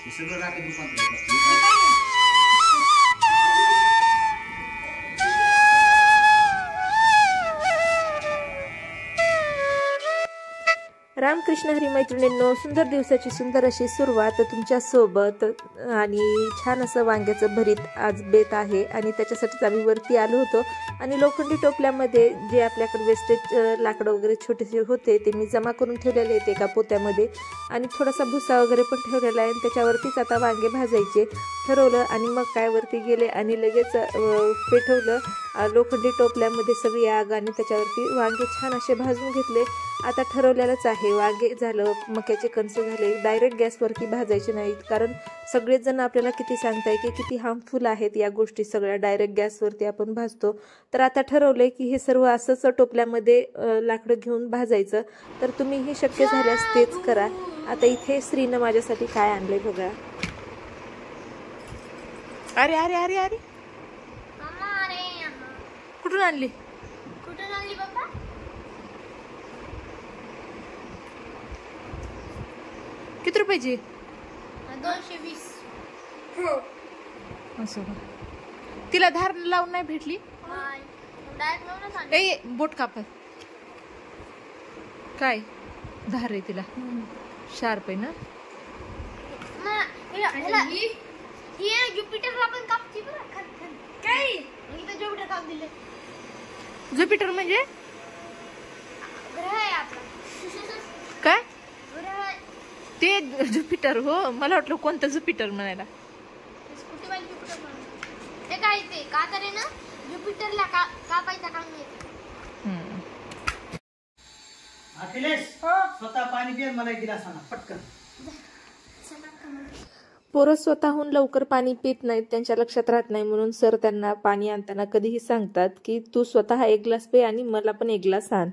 हे सगळं राखेत रूपांतर होत असतं. रामकृष्ण हरी मैत्रिणींनो, सुंदर दिवसाची सुंदर अशी सुरुवात तुमच्या सोबत आणि छान असं वांग्याचं भरीत आज बेत आहे आणि त्याच्यासाठीच आम्ही वरती आलो होतो आणि लोखंडी टोपल्यामध्ये जे आपल्याकडे वेस्टेज लाकडं वगैरे छोटेसे होते ते मी जमा करून ठेवलेले आहेत एका पोत्यामध्ये आणि थोडासा भुसा वगैरे पण ठेवलेला आहे आणि त्याच्यावरतीच आता वांगे भाजायचे ठरवलं आणि मग काय वरती गेले आणि लगेच पेटवलं. लोखंडी टोपल्यामध्ये सगळी आग आणि त्याच्यावरती वांगे छान असे भाजून घेतले. आता ठरवलेलंच आहे, वांगे झालं, मक्याचे कणस झाले, डायरेक्ट गॅसवरती भाजायचे नाहीत कारण सगळेच जण आपल्याला किती सांगताय की किती हार्मफुल आहेत या गोष्टी सगळ्या डायरेक्ट गॅसवरती आपण भाजतो. तर आता ठरवलंय की हे सर्व असंच टोपल्यामध्ये लाकडं घेऊन भाजायचं. तर तुम्हीही शक्य झाल्यास तेच करा. आता इथे श्रीनं माझ्यासाठी काय आणलंय बघा. अरे अरे अरे अरे कुठून आणली? बाबा? किती रुपयाची? 220. असं का? तिला धार लावून नाही भेटली? ए बोट कापत काय धार आहे तिला शार्प आहे ना. ज्युपिटरला पण कापती बरं. काय इथं ज्युपिटर काप दिले. ज्युपिटर म्हणजे ग्रह आहे आपला. काय ग्रह ते ज्युपिटर? हो, मला वाटलं कोणतं ज्युपिटर म्हणायला. स्कूटीवाला ज्युपिटर म्हणून ते काय ते का तरी ना ज्युपिटरला कापायचा काम येते. अखिलेश स्वतः पाणी पिय मला गिलास आणा पटकन. पोरं स्वतःहून लवकर पाणी पित नाहीत, त्यांच्या लक्षात राहत नाही म्हणून सर त्यांना पाणी आणताना कधीही सांगतात की तू स्वतः एक ग्लास पे आणि मला पण एक ग्लास आण.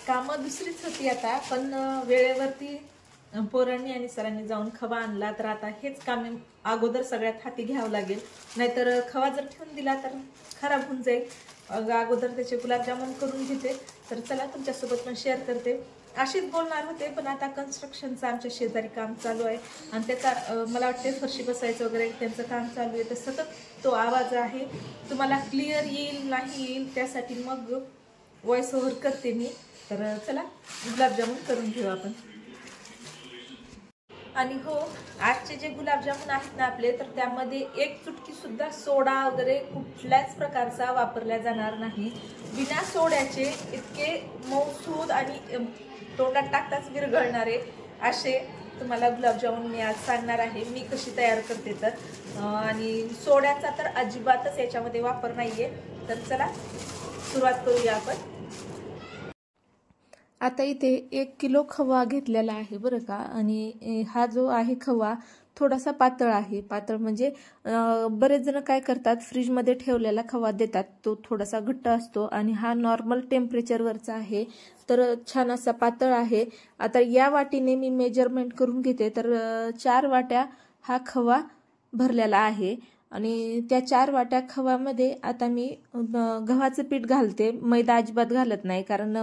कामं दुसरीच होती आता, पण वेळेवरती पोरांनी आणि सरांनी जाऊन खवा आणला तर आता हेच काम अगोदर सगळ्यात हाती घ्यावं लागेल, नाहीतर खवा जर ठेवून दिला तर खराब होऊन जाईल. अगोदर त्याचे गुलाबजामुन करून घेते. तर चला तुमच्यासोबत पण शेअर करते. अशीच बोलणार होते पण आता कन्स्ट्रक्शनचं आमच्या शेजारी काम चालू आहे आणि त्याचा मला वाटते फरशी बसायचं वगैरे त्यांचं काम चालू आहे, तर सतत तो आवाज आहे. तुम्हाला क्लिअर येईल नाही येईल त्यासाठी मग व्हॉइस ओव्हर करते मी. तर चला गुलाबजामुन करून घेऊ आपण. आणि हो, आजचे जे गुलाबजामुन आहेत ना आपले, तर त्यामध्ये एक चुटकी सुद्धा सोडा वगैरे कुठल्याच प्रकारचा वापरला जाणार नाही. बिना सोड्याचे इतके मऊसूद आणि तोंडात टाकताच विरघळणारे असे तुम्हाला गुलाबजामुन मी आज सांगणार आहे मी कशी तयार करते. तर आणि सोड्याचा तर अजिबातच याच्यामध्ये वापर नाहीये. तर चला सुरुवात करूया आपण. आता इथे 1 किलो खवा घेतलेला आहे बरं का. आणि हा जो आहे खवा थोडासा पातळ आहे. पातळ म्हणजे बरेच जण काय करतात, फ्रीजमध्ये ठेवलेला खवा देतात, तो थोडासा घट्ट असतो आणि हा नॉर्मल टेम्परेचरवरचा आहे, तर छान असा पातळ आहे. आता या वाटीने मी मेजरमेंट करून घेते. तर 4 वाट्या हा खवा भरलेला आहे आणि त्या 4 वाट्या खवामध्ये आता मी गव्हाचं पीठ घालते. मैदा अजिबात घालत नाही कारण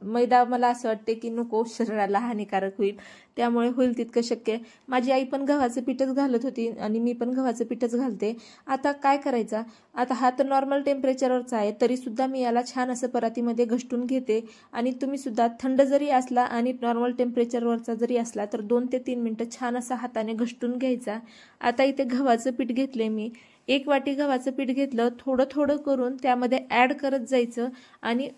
मैदा मला असं वाटते की नको, शरीराला हानिकारक होईल, त्यामुळे होईल तितकं शक्य. माझी आई पण गव्हाचं पीठच घालत होती आणि मी पण गव्हाचं पीठच घालते. आता काय करायचं, आता हा तर नॉर्मल टेम्परेचरवरचा आहे तरी सुद्धा मी याला छान असं परातीमध्ये घसटून घेते. आणि तुम्ही सुद्धा थंड जरी असला आणि नॉर्मल टेम्परेचरवरचा जरी असला तर 2 ते 3 मिनिटं छान असा हाताने घसटून घ्यायचा. आता इथे गव्हाचं पीठ घेतले मी. 1 वाटी गव्हाचं पीठ घेतलं, थोडं थोडं करून त्यामध्ये ॲड करत जायचं आणि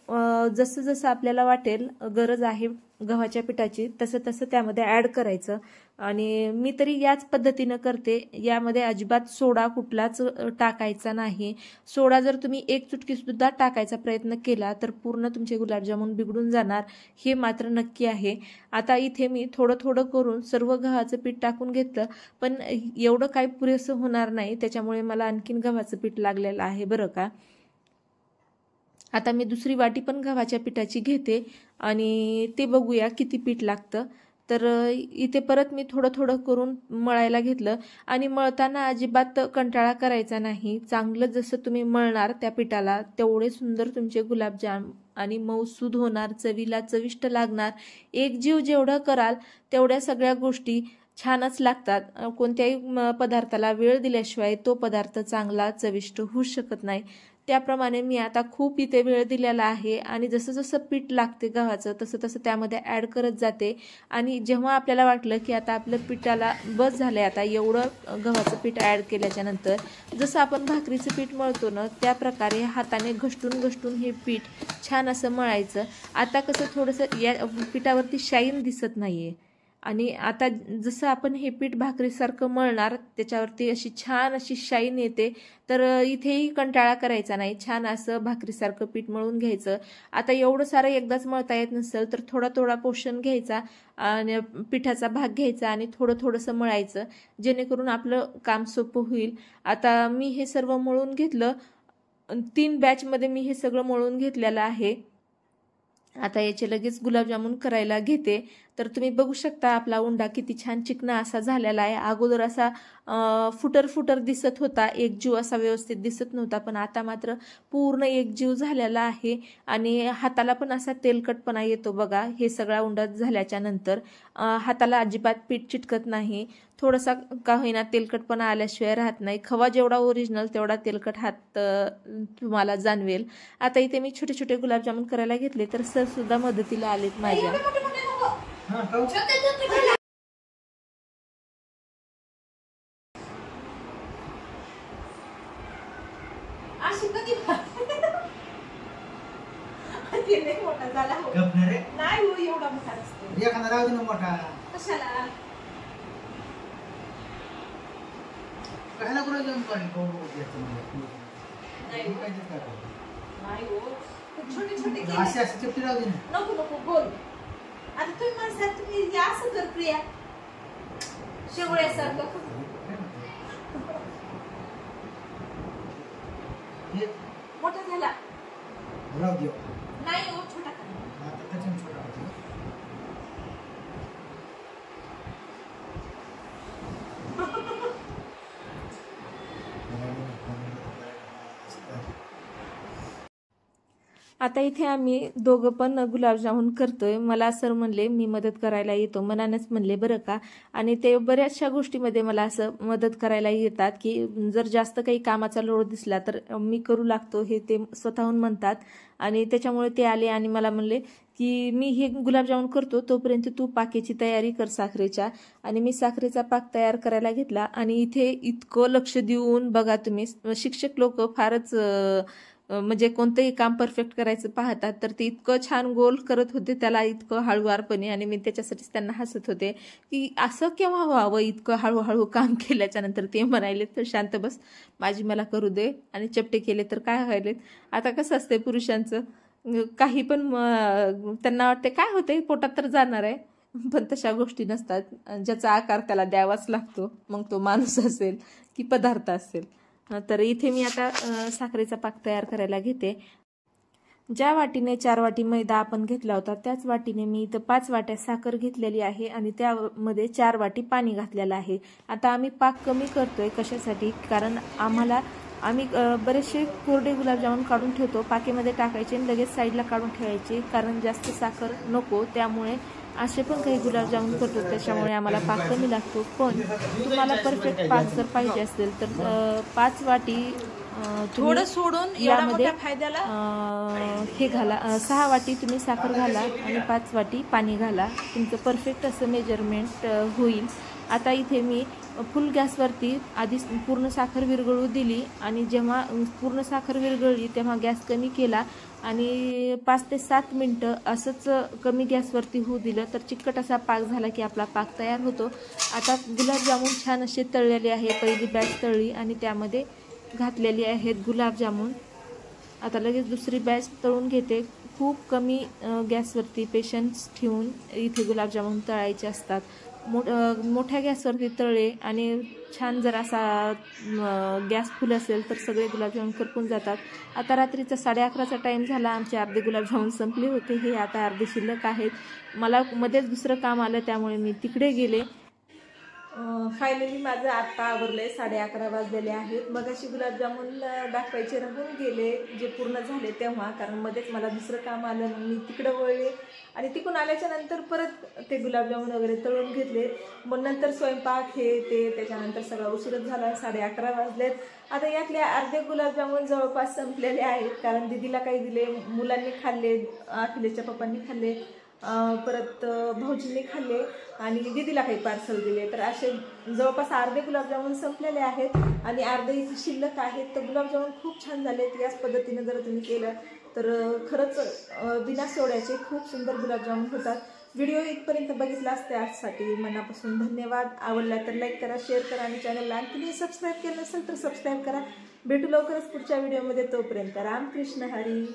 जसं जसं आपल्याला वाटेल गरज आहे गव्हाच्या पिठाची तसं तसं त्यामध्ये ॲड करायचं. आणि मी तरी याच पद्धतीनं करते. यामध्ये अजिबात सोडा कुठलाच टाकायचा नाही. सोडा जर तुम्ही 1 चुटकी सुद्धा टाकायचा प्रयत्न केला तर पूर्ण तुमचे गुलाबजामुन बिघडून जाणार, हे मात्र नक्की आहे. आता इथे मी थोडं थोडं करून सर्व गव्हाचं पीठ टाकून घेतलं, पण एवढं काही पुरेसं होणार नाही, त्याच्यामुळे मला आणखीन गव्हाचं पीठ लागलेलं आहे बरं का. आता मी दुसरी वाटी पण गव्हाच्या पिठाची घेते आणि ते बघूया किती पीठ लागतं. तर इथे परत मी थोडं थोडं करून मळायला घेतलं आणि मळताना अजिबात कंटाळा करायचा नाही. चांगलं जसं तुम्ही मळणार त्या पिठाला तेवढे सुंदर तुमचे गुलाबजाम आणि मऊसूद होणार, चवीला चविष्ट लागणार. एकजीव जेवढं कराल तेवढ्या सगळ्या गोष्टी छानच लागतात. कोणत्याही पदार्थाला वेळ दिल्याशिवाय तो पदार्थ चांगला चविष्ट होऊ शकत नाही. त्याप्रमाणे मी आता खूप इथे वेळ दिलेला आहे आणि जसं जसं पीठ लागते गव्हाचं तसं तसं त्यामध्ये ॲड करत जाते. आणि जेव्हा आपल्याला वाटलं की आता आपलं पिठाला बस झालं आहे, आता एवढं गव्हाचं पीठ ॲड केल्याच्या नंतर जसं आपण भाकरीचं पीठ मळतो ना त्या प्रकारे हाताने घसटून घसटून हे पीठ छान असं मळायचं. आता कसं थोडंसं या पिठावरती शाईन दिसत नाही आहे आणि आता जसं आपण हे पीठ भाकरीसारखं मळणार त्याच्यावरती अशी छान अशी शाईन येते. तर इथेही कंटाळा करायचा नाही, छान असं भाकरीसारखं पीठ मळून घ्यायचं. आता एवढं सारं एकदाच मळता येत नसेल तर थोडा थोडा पोर्शन घ्यायचा आणि पिठाचा भाग घ्यायचा आणि थोडं थोडंसं मळायचं, जेणेकरून आपलं काम सोपं होईल. आता मी हे सर्व मळून घेतलं, 3 बॅचमध्ये मी हे सगळं मळून घेतलेलं आहे. आता याचे लगेच गुलाबजामुन करायला घेते. तर तुम्ही बघू शकता आपला उंडा किती छान चिकना असा झालेला आहे. अगोदर असा फुटर फुटर दिसत होता, एकजीव असा व्यवस्थित दिसत नव्हता, पण आता मात्र पूर्ण एकजीव झालेला आहे आणि हाताला पण असा तेलकटपणा येतो बघा. हे सगळा उंडा झाल्याच्या नंतर हाताला अजिबात पीठ चिटकत नाही. थोडासा का होईना तेलकटपणा आल्याशिवाय राहत नाही. खवा जेवढा ओरिजिनल तेवढा तेलकट हात तुम्हाला जाणवेल. आता इथे मी छोटे छोटे गुलाबजामुन करायला घेतले तर सर सुद्धा मदतीला आलेत माझ्या. मोठा झाला नाही हो, एवढा मोठा नसतो. एखादा राहू दे ना मोठा. कशाला कशाला गुलाबजाम काढतो नाही नाही हो, छोटे छोटे असे असे चिपटी राहू दे ना. नको नको बोल. आता तुम्ही मला तुम्ही असं कर प्रिया शेवळ्यासारखं मोठा झाला राहू दे. नाही हो, छोटा करा. आता त्याच्याने छोटा होतो. आता इथे आम्ही दोघं पण गुलाबजामुन करतोय. मला सर म्हणले मी मदत करायला येतो, मनानेच म्हणले बरं का. आणि ते बऱ्याचशा गोष्टीमध्ये मला असं मदत करायला येतात की जर जास्त काही कामाचा लोड दिसला तर मी करू लागतो, हे ते स्वतःहून म्हणतात. आणि त्याच्यामुळे ते आले आणि मला म्हणले की मी हे गुलाबजामुन करतो तोपर्यंत तू पाकेची तयारी कर साखरेच्या. आणि मी साखरेचा पाक तयार करायला घेतला आणि इथे इतकं लक्ष देऊन बघा तुम्ही, शिक्षक लोक फारच म्हणजे कोणतंही काम परफेक्ट करायचं पाहतात, तर ते इतकं छान गोल करत होते त्याला इतकं हळूवारपणे. आणि मी त्याच्यासाठीच त्यांना हसत होते की असं केव्हा व्हावं इतकं हळूहळू काम केल्याच्या नंतर. ते म्हणाले तर शांत बस, माझी मला करू दे, आणि चपटे केले तर काय व्हायलेत. आता कसं असते पुरुषांचं, काही पण त्यांना वाटते काय होते पोटात तर जाणार आहे, पण तशा गोष्टी नसतात. ज्याचा आकार त्याला द्यावाच लागतो, मग तो माणूस असेल की पदार्थ असेल. तर इथे मी आता साखरेचा पाक तयार करायला घेते. ज्या वाटीने 4 वाटी मैदा आपण घेतला होता त्याच वाटीने मी इथं 5 वाट्या साखर घेतलेली आहे आणि त्यामध्ये 4 वाटी पाणी घातलेलं आहे. आता आम्ही पाक कमी करतोय कशासाठी, कारण आम्ही बरेचसे कोरडे गुलाबजामुन काढून ठेवतो, पाकेमध्ये टाकायचे आणि लगेच साईडला काढून ठेवायचे, कारण जास्त साखर नको. त्यामुळे असे पण काही गुलाबजामुन करतो, त्याच्यामुळे आम्हाला पाक कमी लागतो. पण तुम्हाला परफेक्ट पाक जर पाहिजे असेल तर 5 वाटी थोडं सोडून यामध्ये हे घाला, 6 वाटी तुम्ही साखर घाला आणि 5 वाटी पाणी घाला, तुमचं परफेक्ट असं मेजरमेंट होईल. आता इथे मी फुल गॅसवरती आधी पूर्ण साखर विरघळू दिली आणि जेव्हा पूर्ण साखर विरघळली तेव्हा गॅस कमी केला आणि 5 ते 7 मिनटं असंच कमी गॅसवरती होऊ दिलं. तर चिकट असा पाक झाला की आपला पाक तयार होतो. आता गुलाबजामुन छान असे तळलेले आहे, पहिली बॅच तळली आणि त्यामध्ये घातलेली आहेत गुलाबजामुन. आता लगेच दुसरी बॅच तळून घेते. खूप कमी गॅसवरती पेशन्स ठेवून इथे गुलाबजामुन तळायचे असतात. मोठ्या गॅसवरती तळले आणि छान जर असा गॅस फुल असेल तर सगळे गुलाबजामुन करपून जातात. आता रात्रीचा 11:30चा टाईम झाला. आमचे अर्धे गुलाबजामुन संपले होते. हे आता अर्धे शिल्लक आहेत. मला मध्येच दुसरं काम आलं त्यामुळे मी तिकडे गेले. फायनली माझं आत्ता आवरलंय. 11:30 वाजलेले आहेत. मगाशी गुलाबजामुन दाखवायचे राहून गेले जे पूर्ण झाले तेव्हा, कारण मध्येच मला दुसरं काम आलं. मग मी तिकडं वळले आणि तिकडून आल्याच्या नंतर परत ते गुलाबजामुन वगैरे तळून घेतले. मग नंतर स्वयंपाक हे ते त्याच्यानंतर सगळा उशीरच झाला. 11:30 वाजलेत. आता यातले अर्धे गुलाबजामुन जवळपास संपलेले आहेत, कारण दीदीला काही दिले, मुलांनी खाल्ले, अखिलेशच्या पप्पांनी खाल्ले, परत भाऊजींनी खाल्ले आणि दीदीला काही पार्सल दिले. तर असे जवळपास अर्धे गुलाबजामुन संपलेले आहेत आणि अर्धे इथे शिल्लक आहेत. तर गुलाबजामुन खूप छान झालेत. याच पद्धतीने जर तुम्ही केलं तर खरंच बिना सोड्याचे खूप सुंदर गुलाबजामुन होतात. व्हिडिओ इथपर्यंत बघितला असते आजसाठी मनापासून धन्यवाद. आवडला तर लाईक करा, शेअर करा आणि चॅनलला आणखी सबस्क्राईब केलं नसेल तर सबस्क्राईब करा. भेटू लवकरच पुढच्या व्हिडिओमध्ये. तोपर्यंत रामकृष्ण हरी.